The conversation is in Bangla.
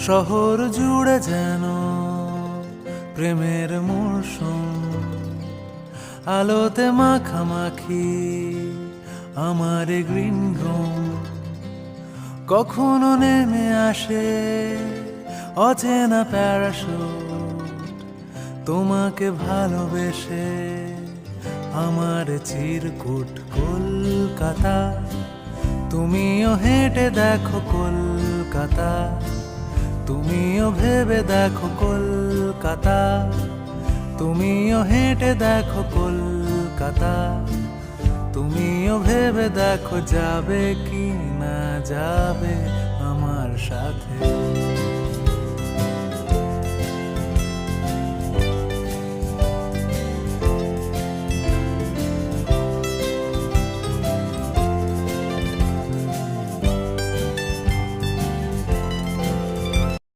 শহর জুড়ে যেন প্রেমের মরশুম, আলোতে মাখামাখি আমার গ্রিন রুম। কখনো নেমে আসে অচেনা প্যারাশুট, তোমাকে ভালোবেসে আমার চিরকুট কলকাতা। তুমিও হেঁটে দেখো কলকাতা, তুমিও ভেবে দেখো কলকাতা, তুমিও হেঁটে দেখো কলকাতা, তুমিও ভেবে দেখো যাবে কি না যাবে আমার সাথে।